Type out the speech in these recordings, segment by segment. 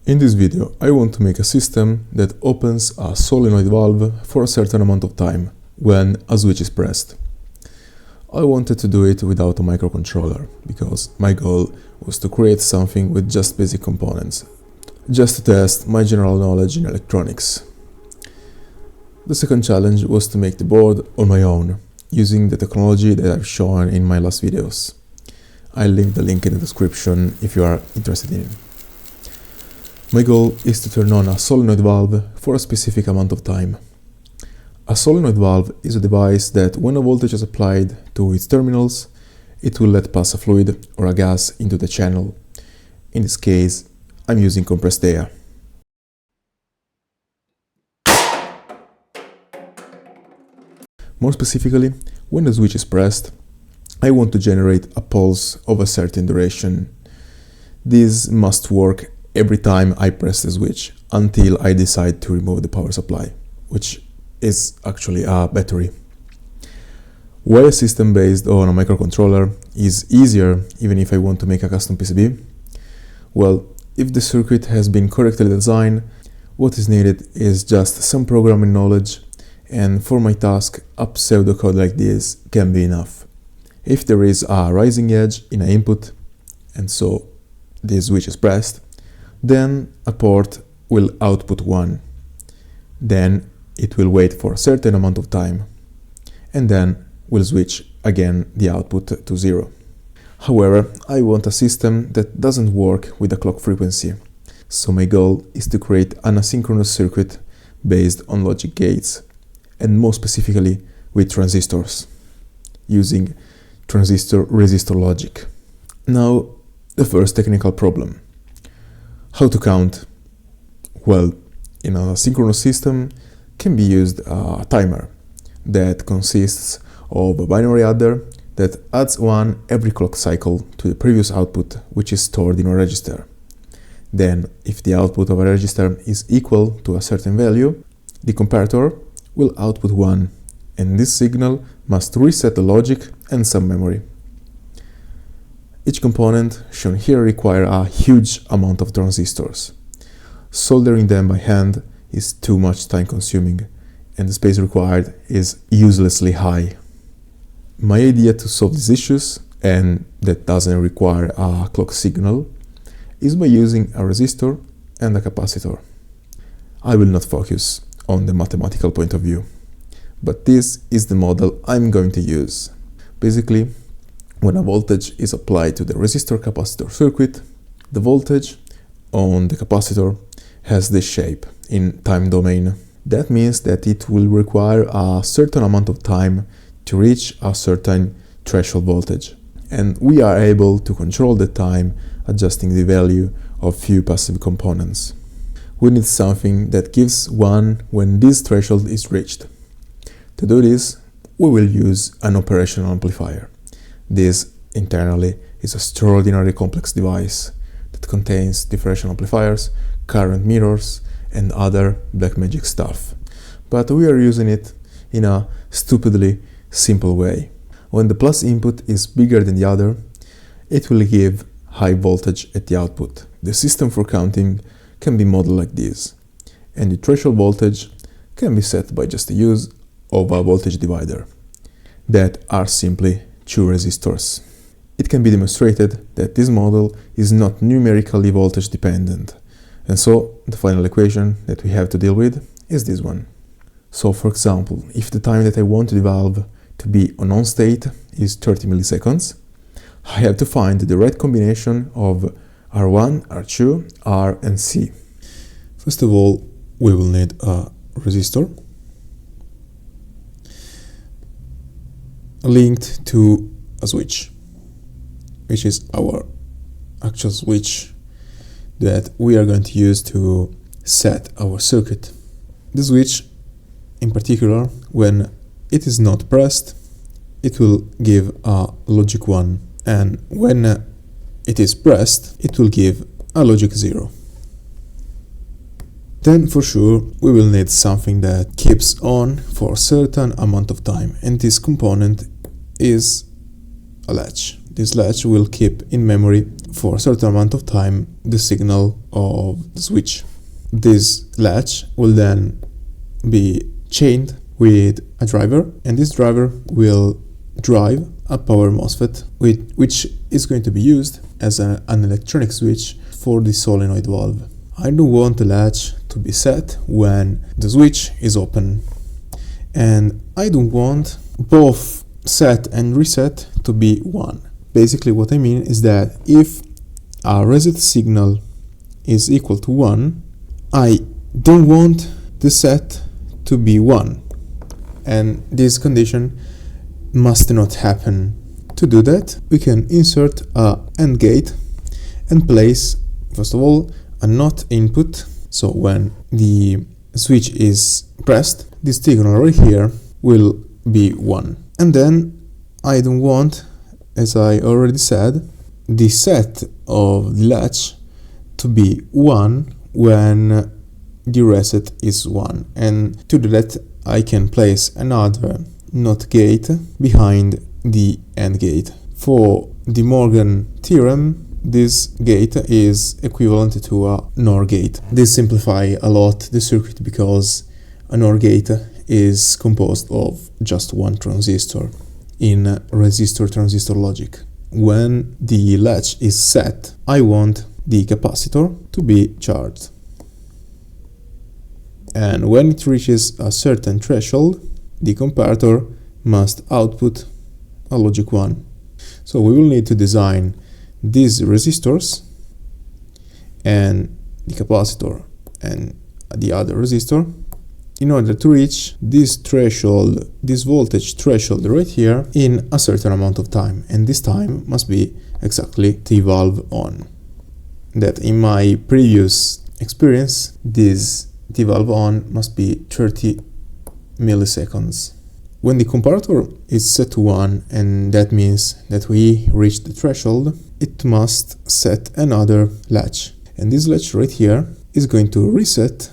In this video, I want to make a system that opens a solenoid valve for a certain amount of time when a switch is pressed. I wanted to do it without a microcontroller because my goal was to create something with just basic components, just to test my general knowledge in electronics. The second challenge was to make the board on my own, using the technology that I've shown in my last videos. I'll leave the link in the description if you are interested in it. My goal is to turn on a solenoid valve for a specific amount of time. A solenoid valve is a device that, when a voltage is applied to its terminals, it will let pass a fluid or a gas into the channel. In this case, I'm using compressed air. More specifically, when the switch is pressed, I want to generate a pulse of a certain duration. This must work every time I press the switch until I decide to remove the power supply, which is actually a battery. Why a system based on a microcontroller is easier even if I want to make a custom PCB? Well, if the circuit has been correctly designed, what is needed is just some programming knowledge, and for my task, a pseudocode like this can be enough. If there is a rising edge in an input, and so this switch is pressed, then a port will output 1. Then it will wait for a certain amount of time, and then will switch again the output to 0. However, I want a system that doesn't work with a clock frequency, so my goal is to create an asynchronous circuit based on logic gates, and more specifically with transistors, using transistor-resistor logic. Now, the first technical problem. How to count? Well, in a synchronous system can be used a timer that consists of a binary adder that adds 1 every clock cycle to the previous output, which is stored in a register. Then, if the output of a register is equal to a certain value, the comparator will output 1, and this signal must reset the logic and some memory. Each component shown here requires a huge amount of transistors. Soldering them by hand is too much time consuming, and the space required is uselessly high. My idea to solve these issues, and that doesn't require a clock signal, is by using a resistor and a capacitor. I will not focus on the mathematical point of view, but this is the model I'm going to use. Basically, when a voltage is applied to the resistor-capacitor circuit, the voltage on the capacitor has this shape in time domain. That means that it will require a certain amount of time to reach a certain threshold voltage, and we are able to control the time adjusting the value of few passive components. We need something that gives 1 when this threshold is reached. To do this, we will use an operational amplifier. This, internally, is an extraordinarily complex device that contains differential amplifiers, current mirrors, and other black magic stuff. But we are using it in a stupidly simple way. When the plus input is bigger than the other, it will give high voltage at the output. The system for counting can be modeled like this, and the threshold voltage can be set by just the use of a voltage divider, that are simply 2 resistors. It can be demonstrated that this model is not numerically voltage dependent, and so the final equation that we have to deal with is this one. So, for example, if the time that I want the valve to be on state is 30 milliseconds, I have to find the right combination of R1, R2, R, and C. First of all, we will need a resistor linked to a switch, which is our actual switch that we are going to use to set our circuit. The switch, in particular, when it is not pressed, it will give a logic 1, and when it is pressed, it will give a logic 0. Then for sure we will need something that keeps on for a certain amount of time, and this component is a latch. This latch will keep in memory for a certain amount of time the signal of the switch. This latch will then be chained with a driver, and this driver will drive a power MOSFET which is going to be used as an electronic switch for the solenoid valve. I don't want the latch to be set when the switch is open, and I don't want both set and reset to be 1. Basically what I mean is that if a reset signal is equal to 1, I don't want the set to be 1, and this condition must not happen. To do that, we can insert a AND gate and place, first of all, a NOT input. So when the switch is pressed, this signal right here will be 1. And then I don't want, as I already said, the set of the latch to be 1 when the reset is 1. And to do that, I can place another NOT gate behind the AND gate. For the Morgan theorem, this gate is equivalent to a NOR gate. This simplifies a lot the circuit because a NOR gate is composed of just one transistor in resistor-transistor logic. When the latch is set, I want the capacitor to be charged. And when it reaches a certain threshold, the comparator must output a logic 1. So we will need to design these resistors and the capacitor and the other resistor in order to reach this threshold, this voltage threshold right here in a certain amount of time. And this time must be exactly T valve on. That in my previous experience, this T valve on must be 30 milliseconds. When the comparator is set to 1, and that means that we reached the threshold, it must set another latch. And this latch right here is going to reset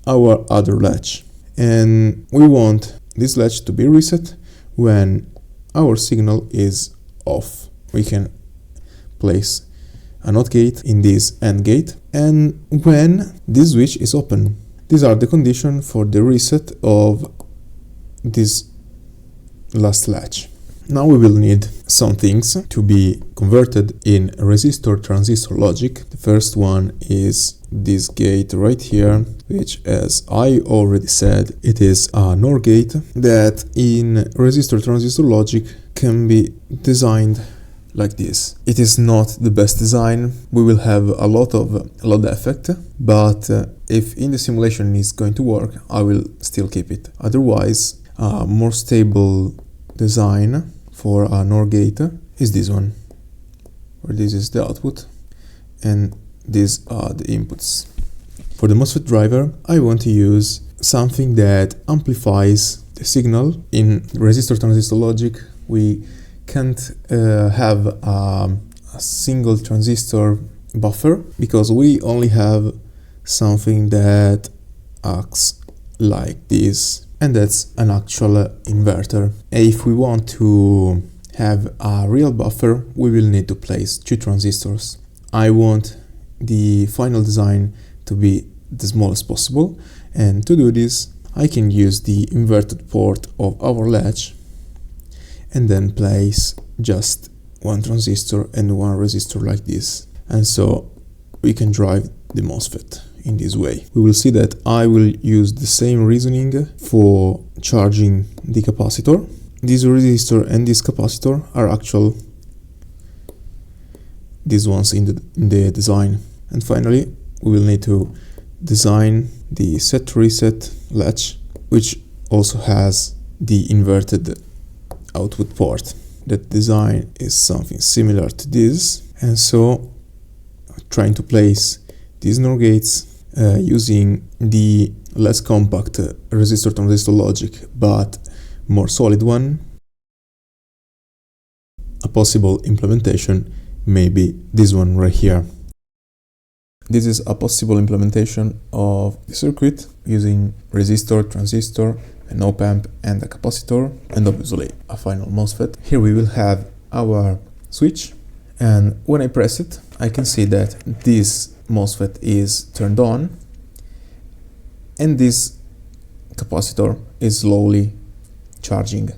our other latch. And we want this latch to be reset when our signal is off. We can place a NOT gate in this AND gate, and when this switch is open. These are the conditions for the reset of this last latch. Now we will need some things to be converted in resistor-transistor logic. The first one is this gate right here, which, as I already said, it is a NOR gate that in resistor-transistor logic can be designed like this. It is not the best design. We will have a lot of effect, but if in the simulation is going to work, I will still keep it. Otherwise, a more stable design for a NOR gate is this one, where this is the output and these are the inputs. For the MOSFET driver, I want to use something that amplifies the signal. In resistor-transistor logic, we can't have a single transistor buffer because we only have something that acts like this, and that's an actual inverter. If we want to have a real buffer, we will need to place 2 transistors. I want the final design to be the smallest possible, and to do this I can use the inverted port of our latch and then place just 1 transistor and 1 resistor like this, and so we can drive the MOSFET in this way. We will see that I will use the same reasoning for charging the capacitor. This resistor and this capacitor are actual these ones in the design. And finally, we will need to design the set reset latch, which also has the inverted output port. That design is something similar to this, and so trying to place these NOR gates using the less compact resistor-transistor logic but more solid one. A possible implementation may be this one right here. This is a possible implementation of the circuit using resistor, transistor, an op-amp and a capacitor, and obviously a final MOSFET. Here we will have our switch And when I press it, I can see that this MOSFET is turned on and this capacitor is slowly charging.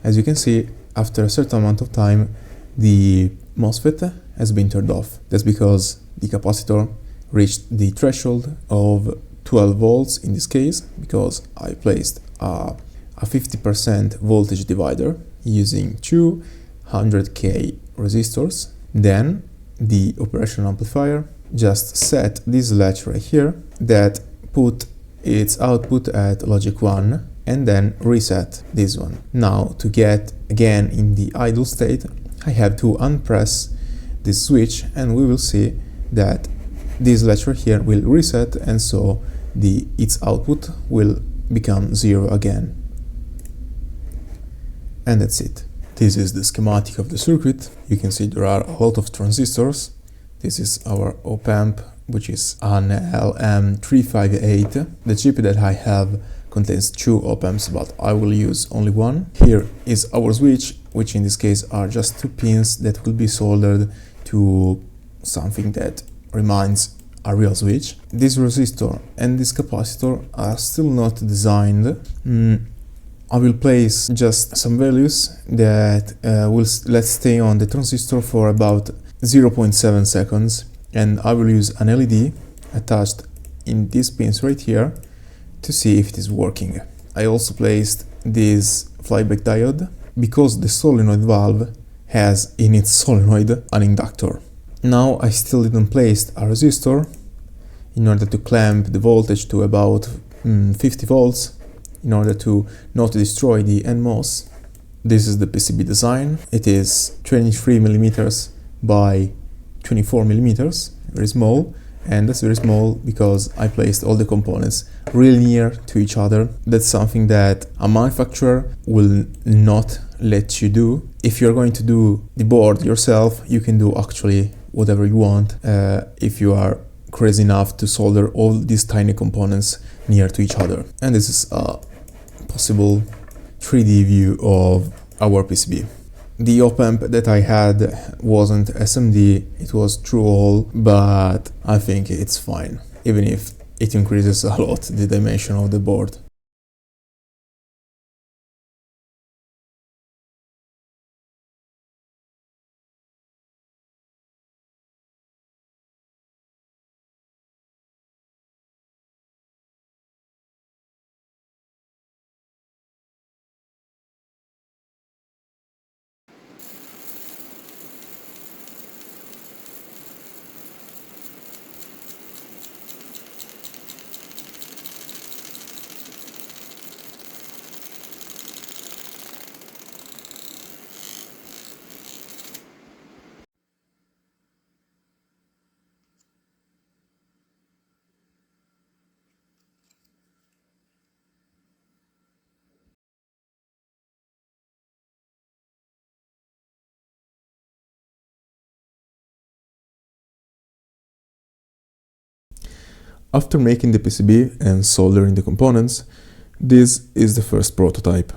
As you can see, after a certain amount of time, the MOSFET has been turned off. That's because the capacitor reached the threshold of 12 volts in this case, because I placed a 50% voltage divider using two 100K resistors. Then the operational amplifier just set this latch right here that put its output at logic 1 and then reset this one. Now, to get again in the idle state, I have to unpress this switch and we will see that this latch right here will reset, and so its output will become 0 again. And that's it. This is the schematic of the circuit. You can see there are a lot of transistors. This is our op-amp, which is an LM358. The chip that I have contains two op-amps, but I will use only one. Here is our switch, which in this case are just 2 pins that will be soldered to something that reminds a real switch. This resistor and this capacitor are still not designed. I will place just some values that let's stay on the transistor for about 0.7 seconds, and I will use an LED attached in these pins right here to see if it is working. I also placed this flyback diode because the solenoid valve has in its solenoid an inductor. Now I still didn't place a resistor in order to clamp the voltage to about 50 volts in order to not destroy the NMOS. This is the PCB design. It is 23 millimeters by 24 millimeters, very small, and that's very small because I placed all the components really near to each other. That's something that a manufacturer will not let you do. If you're going to do the board yourself, you can do actually whatever you want if you are crazy enough to solder all these tiny components near to each other. And this is a possible 3D view of our PCB. The op-amp that I had wasn't SMD, it was true-all, but I think it's fine, even if it increases a lot the dimension of the board. After making the PCB and soldering the components, this is the first prototype.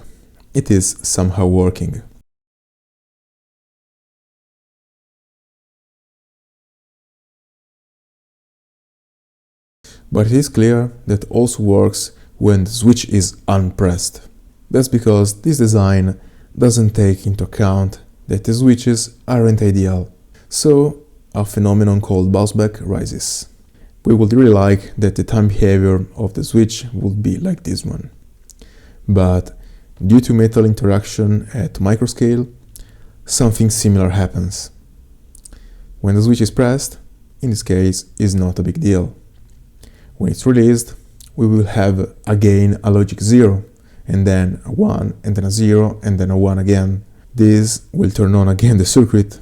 It is somehow working. But it is clear that also works when the switch is unpressed. That's because this design doesn't take into account that the switches aren't ideal. So a phenomenon called bounceback rises. We would really like that the time behavior of the switch would be like this one. But due to metal interaction at microscale, something similar happens. When the switch is pressed, in this case, is not a big deal. When it's released, we will have again a logic 0, and then a 1, and then a 0, and then a 1 again. This will turn on again the circuit,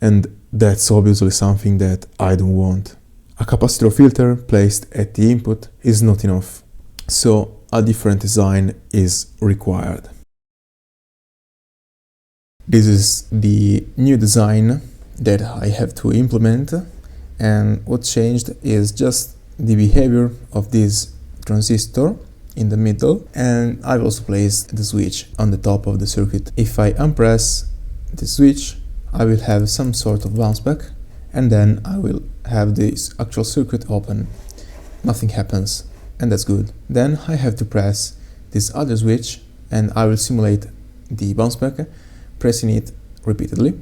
and that's obviously something that I don't want. A capacitor filter placed at the input is not enough, so a different design is required. This is the new design that I have to implement, and what changed is just the behavior of this transistor in the middle, and I've also placed the switch on the top of the circuit. If I unpress the switch, I will have some sort of bounceback, and then I will have this actual circuit open. Nothing happens, and that's good. Then I have to press this other switch, and I will simulate the bounceback, pressing it repeatedly.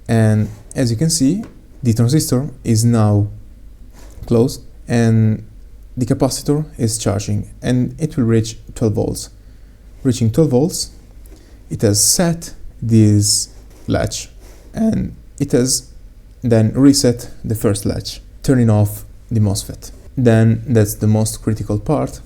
And as you can see, the transistor is now closed and the capacitor is charging, and it will reach 12 volts. Reaching 12 volts, it has set this latch, and it has then reset the first latch, turning off the MOSFET. Then that's the most critical part.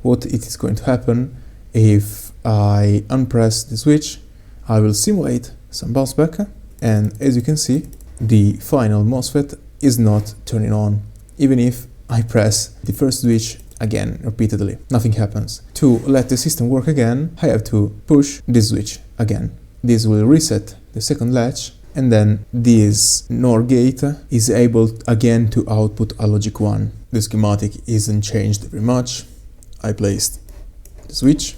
What it is going to happen if I unpress the switch, I will simulate some bounceback, and as you can see, the final MOSFET is not turning on. Even if I press the first switch again repeatedly, nothing happens. To let the system work again, I have to push this switch again. This will reset the second latch, and then this NOR gate is able again to output a logic 1. The schematic isn't changed very much. I placed the switch,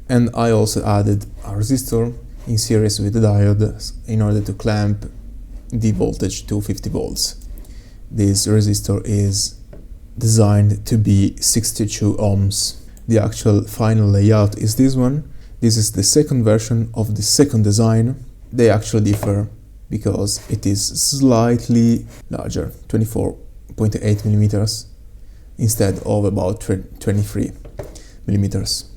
and I also added a resistor in series with the diode in order to clamp the voltage to 50 volts. This resistor is designed to be 62 ohms. The actual final layout is this one. This is the second version of the second design. They actually differ because it is slightly larger, 24.8 millimeters instead of about 23 millimeters.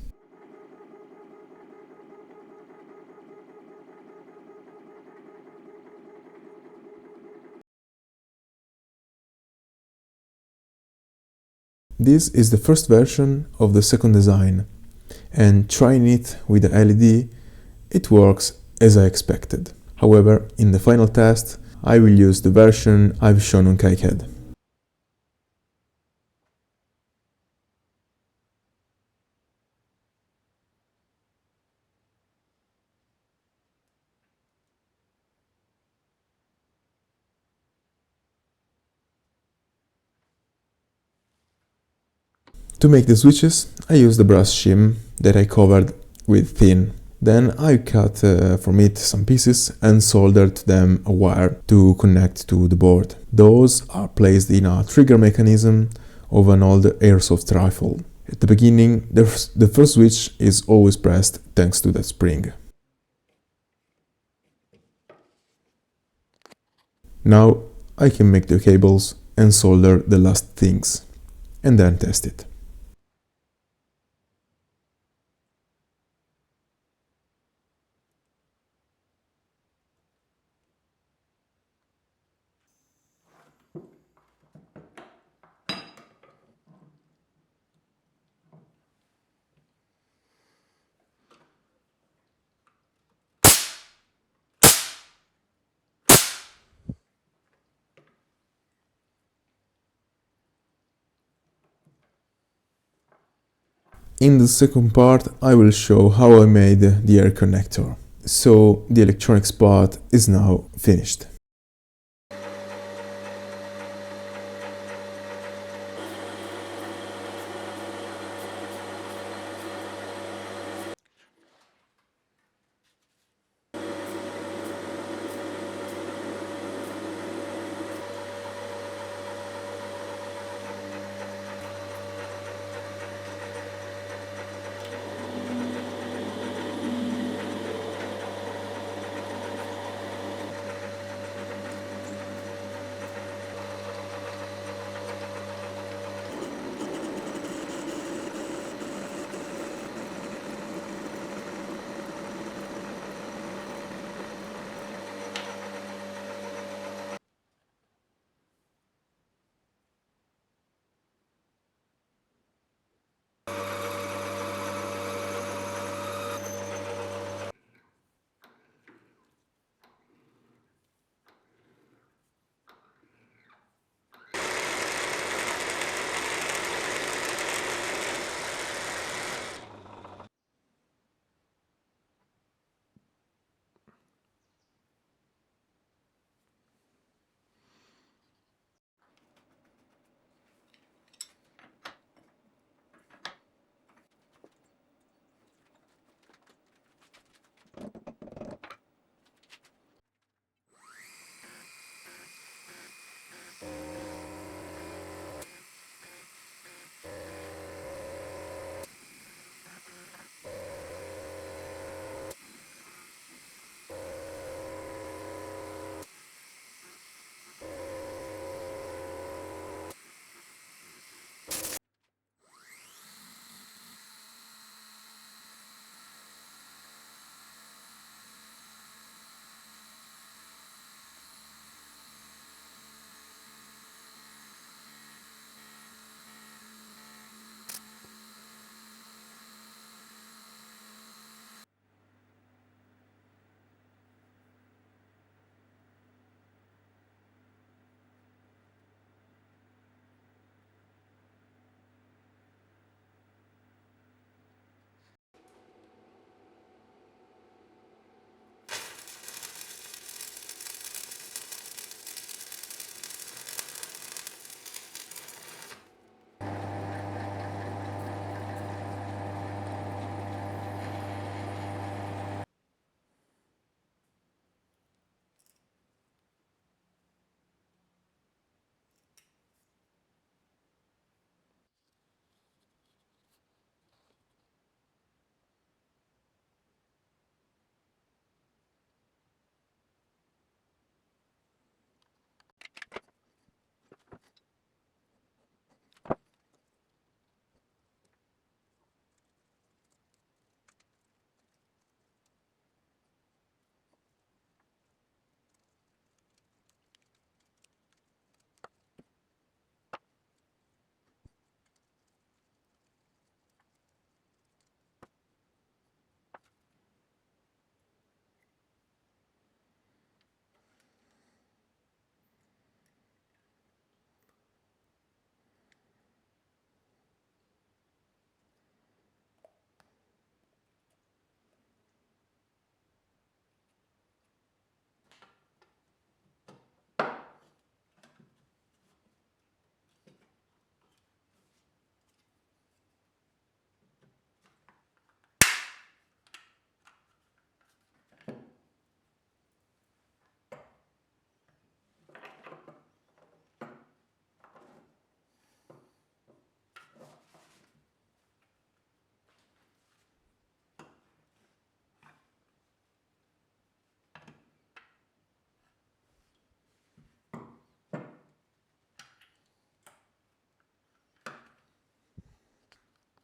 This is the first version of the second design, and trying it with the LED, it works as I expected. However, in the final test, I will use the version I've shown on KiCad. To make the switches, I used the brass shim that I covered with thin. Then I cut from it some pieces and soldered them a wire to connect to the board. Those are placed in a trigger mechanism of an old airsoft rifle. At the beginning, the first switch is always pressed thanks to that spring. Now I can make the cables and solder the last things, and then test it. In the second part, I will show how I made the air connector. So the electronics part is now finished.